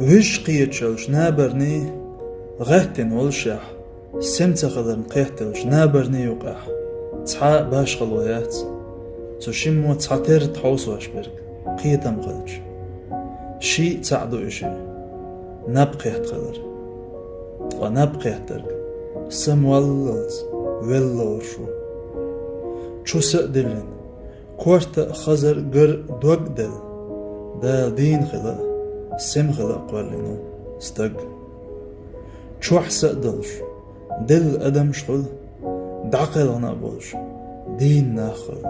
وش قيتشلش نابرني غهتن والشح سمتخذن قيتلش نابرني وقح تحا باش خلويات تشمو تحتر تحوس واشبرك قيتم قلش شي تعدو إشي نبقيت قدر ونبقيت درك سم واللت ولورشو شو سأدلن كورت خزر قر دوق دل دين خلا سم خلا قولنو استق شو حسأدلش دل أدم شغل دعقل أنا بولش دين ناخل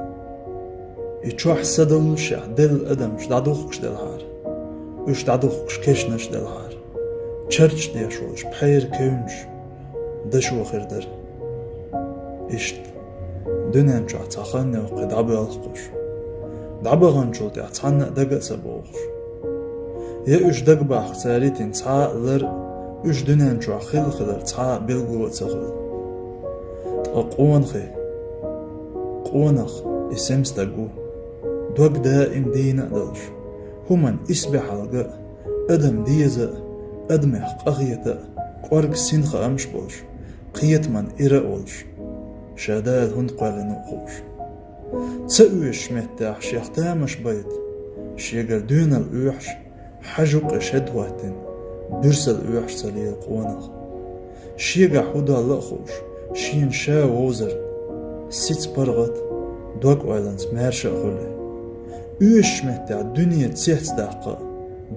يشو حسأدلش دل أدمش دعدوخش دل هار وش دعدوخش كشنش دل هار چرچ ديشوش بحير كونش دشو خردر إشت دنيان شو عتاخاني وقد عبي ألقش دعبا غنشو تعتانا دقا سبوخش يا إش دق باح تاريتين تعا لر إش دنيان شو عخيل خلر تعا بلغو تخل أقوان خي قوانخ إسمس دقو دوق دائم دينا دلش همان إسبح الغا أدم ديزا أدمح قغيتا قورق سنخ أمش بولش قيت من إرا أولش شادال هند قوال نوخوش تسأوش مهتاح شيخ تامش بيت شيقر دون الأوحش حجوق شدواتن برس الأوحش سليل قوانخ شيقا حودا لأخوش شين شا ووزر سيت برغت دوك وعلنس مارشا خولي اوش مهتاح دنيا تسيحت داقا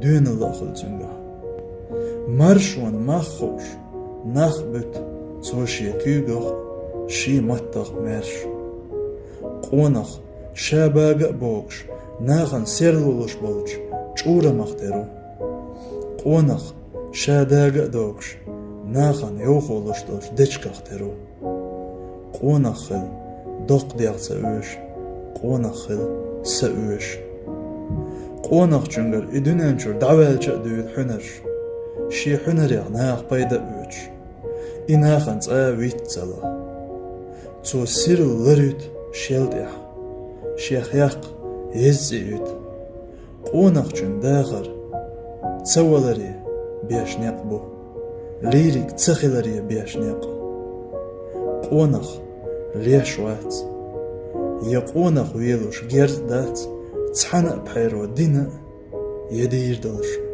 دون الأخل تنقح مرشون مخوش نخبت توشي كيوغخ شي متغ مرش قونخ شاباق بوغش ناخن سيرلولوش بولش چورا مخترو قونخ شاداق دوغش ناخن يوخولوش دوش دچكخترو قونخ خل دوق ديغ سأوش قونخ خل سأوش قونخ چنگر إدونانچور دعوالچا دويد حنرش شي حنريغ ناخ بايدا اوش إناخن تاويت تلا تو سيرل لريد شيلديح شيخ ياق يزيوت قونخ چون داخر تسوالري بياش نقبو ليريك تسخلري بياش نق قونخ ليش وات يقونخ ويلوش جيرد دات تحنق بحيرو دينا يدير دلش